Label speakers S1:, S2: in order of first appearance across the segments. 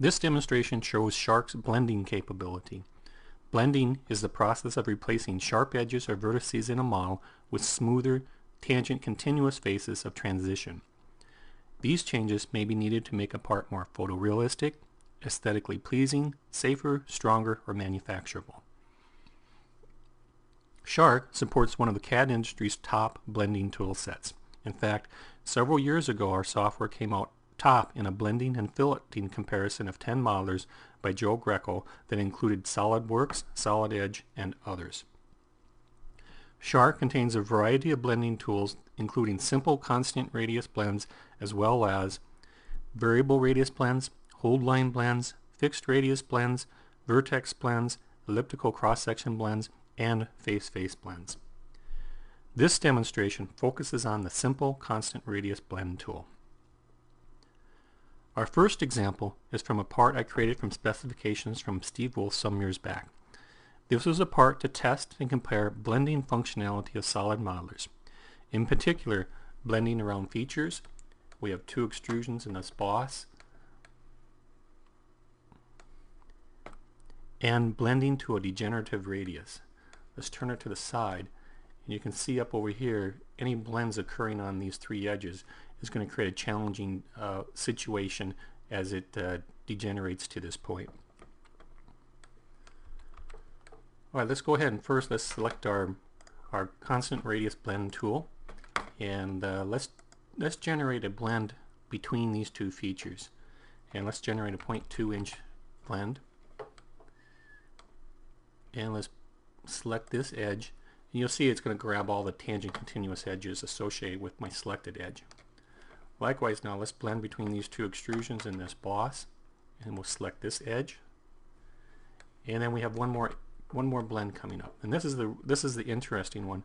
S1: This demonstration shows Shark's blending capability. Blending is the process of replacing sharp edges or vertices in a model with smoother, tangent continuous faces of transition. These changes may be needed to make a part more photorealistic, aesthetically pleasing, safer, stronger, or manufacturable. Shark supports one of the CAD industry's top blending tool sets. In fact, several years ago our software came out top in a blending and filleting comparison of 10 modelers by Joe Greco that included SolidWorks, Solid Edge, and others. Shark contains a variety of blending tools including simple constant radius blends as well as variable radius blends, hold line blends, fixed radius blends, vertex blends, elliptical cross-section blends, and face-face blends. This demonstration focuses on the simple constant radius blend tool. Our first example is from a part I created from specifications from Steve Wolf some years back. This was a part to test and compare blending functionality of solid modelers. In particular, blending around features. We have two extrusions in this boss. And blending to a degenerative radius. Let's turn it to the side. And you can see up over here, any blends occurring on these three edges is going to create a challenging situation as it degenerates to this point. Alright, let's go ahead and first let's select our constant radius blend tool, and let's generate a blend between these two features. And let's generate a 0.2 inch blend. And let's select this edge. And you'll see it's going to grab all the tangent continuous edges associated with my selected edge. Likewise, now let's blend between these two extrusions in this boss, and we'll select this edge. And then we have one more blend coming up, and this is the interesting one,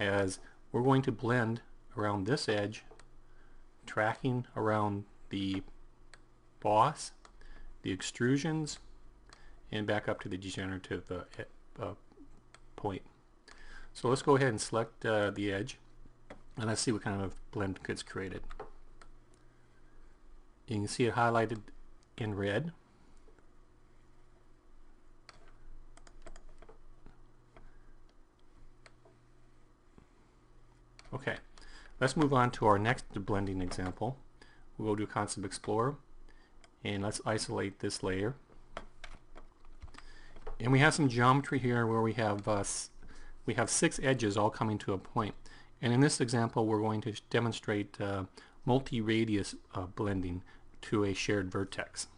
S1: as we're going to blend around this edge, tracking around the boss, the extrusions, and back up to the degenerative point. So let's go ahead and select the edge, and let's see what kind of blend gets created. You can see it highlighted in red. Okay, let's move on to our next blending example. We'll go to Concept Explorer, and let's isolate this layer. And we have some geometry here where we have 6 edges all coming to a point. And in this example, we're going to demonstrate multi-radius blending to a shared vertex.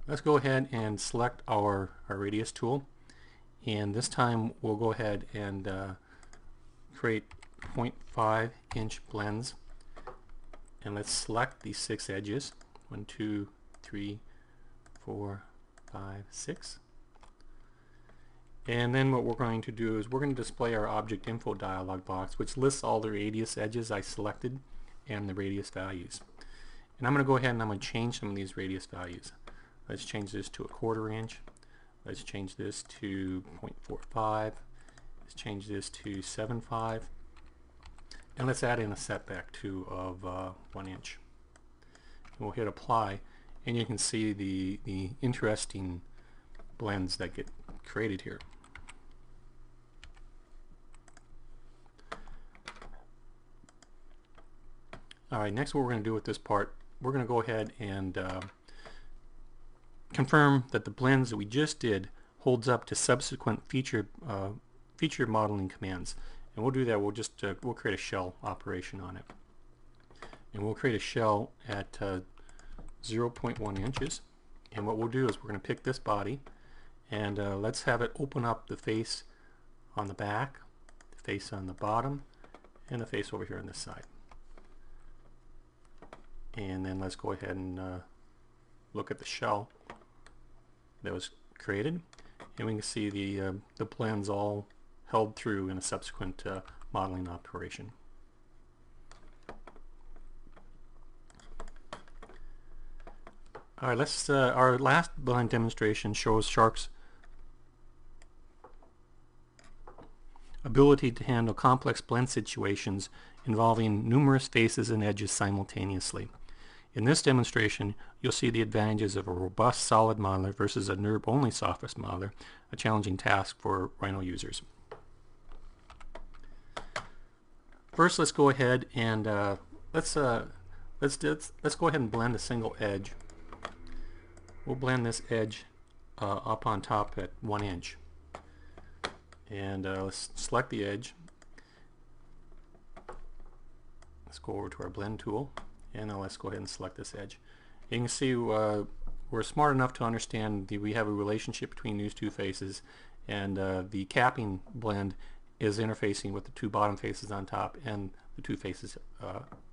S1: Let's go ahead and select our radius tool, and this time we'll go ahead and create 0.5 inch blends, and let's select these 6 edges, 1, 2, 3, 4, 5, 6. And then what we're going to do is we're going to display our object info dialog box, which lists all the radius edges I selected and the radius values. And I'm going to go ahead and I'm going to change some of these radius values. Let's change this to 1/4 inch. Let's change this to 0.45. Let's change this to 7.5. And let's add in a setback too of 1 inch. And we'll hit apply, and you can see the interesting blends that get created here. Alright, next what we're going to do with this part, we're going to go ahead and confirm that the blends that we just did holds up to subsequent feature modeling commands. And we'll do that, we'll create a shell operation on it. And we'll create a shell at 0.1 inches. And what we'll do is we're going to pick this body, and let's have it open up the face on the back, the face on the bottom, and the face over here on this side. And then let's go ahead and look at the shell that was created, and we can see the blends all held through in a subsequent modeling operation. Alright, let's our last blend demonstration shows Shark's ability to handle complex blend situations involving numerous faces and edges simultaneously. In this demonstration, you'll see the advantages of a robust solid modeler versus a NURB-only software modeler, a challenging task for Rhino users. First, let's go ahead and let's go ahead and blend a single edge. We'll blend this edge up on top at 1 inch. And let's select the edge. Let's go over to our blend tool, and now let's go ahead and select this edge. You can see we're smart enough to understand that we have a relationship between these two faces, and the capping blend is interfacing with the two bottom faces on top and the two faces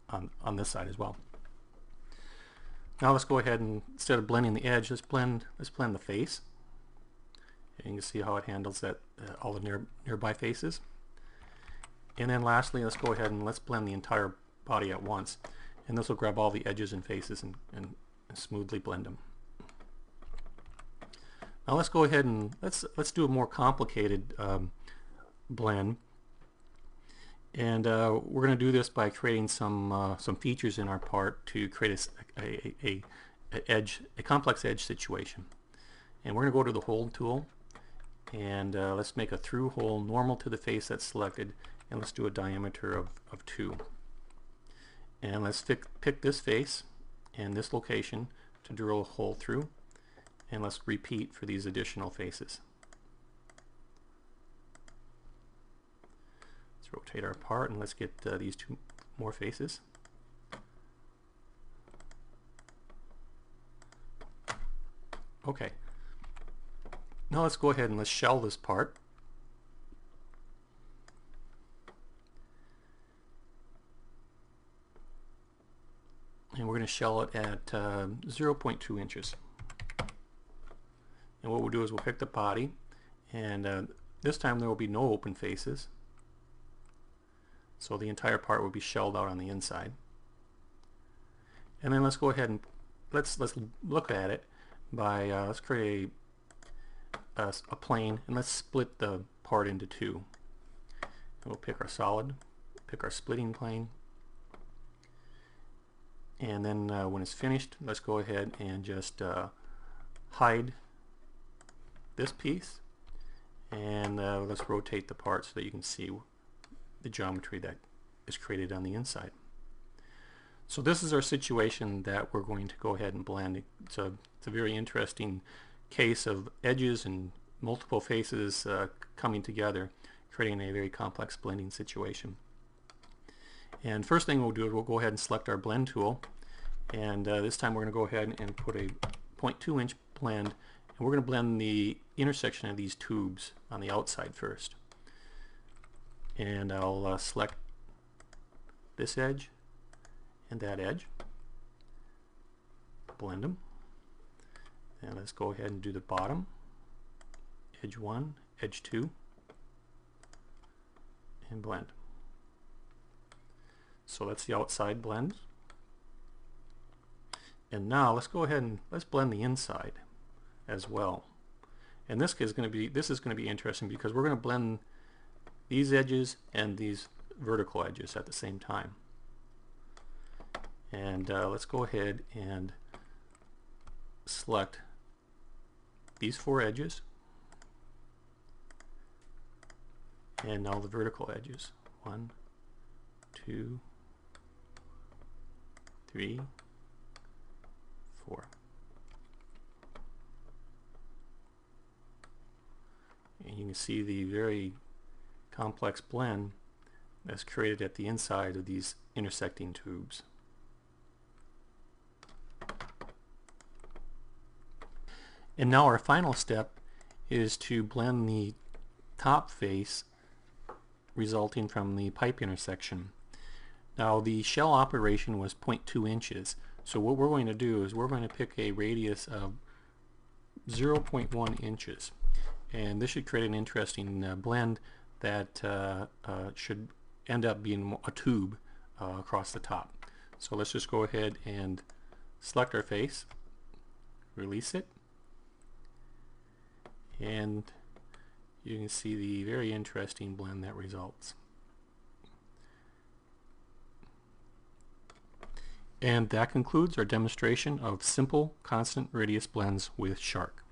S1: on this side as well. Now let's go ahead and, instead of blending the edge, let's blend the face. And you can see how it handles that all the nearby faces. And then lastly, let's go ahead and let's blend the entire body at once. And this will grab all the edges and faces and smoothly blend them. Now let's go ahead and let's do a more complicated blend. And we're going to do this by creating some features in our part to create a complex edge situation. And we're going to go to the hole tool, and let's make a through hole normal to the face that's selected, and let's do a diameter of 2. And let's pick this face and this location to drill a hole through, and let's repeat for these additional faces. Let's rotate our part and let's get these 2 more faces. Okay. Now let's go ahead and let's shell this part. And we're going to shell it at 0.2 inches. And what we'll do is we'll pick the body, and this time there will be no open faces. So the entire part will be shelled out on the inside. And then let's go ahead and let's look at it by let's create a plane, and let's split the part into 2. And we'll pick our solid, pick our splitting plane, and then when it's finished, let's go ahead and just hide this piece, and let's rotate the part so that you can see the geometry that is created on the inside. So this is our situation that we're going to go ahead and blend. It's a very interesting case of edges and multiple faces coming together, creating a very complex blending situation. And first thing we'll do is we'll go ahead and select our blend tool, and this time we're going to go ahead and put a 0.2 inch blend, and we're going to blend the intersection of these tubes on the outside first. And I'll select this edge and that edge, blend them, and let's go ahead and do the bottom, edge 1, edge 2, and blend. So that's the outside blend. And now let's go ahead and let's blend the inside as well. And this is going to be interesting because we're going to blend these edges and these vertical edges at the same time. And let's go ahead and select these 4 edges, and now the vertical edges. 1, 2, 3, 4. And you can see the very complex blend that's created at the inside of these intersecting tubes. And now our final step is to blend the top face resulting from the pipe intersection. Now the shell operation was 0.2 inches. So what we're going to do is we're going to pick a radius of 0.1 inches. And this should create an interesting blend that should end up being a tube across the top. So let's just go ahead and select our face, release it, and you can see the very interesting blend that results. And that concludes our demonstration of simple constant radius blends with Shark.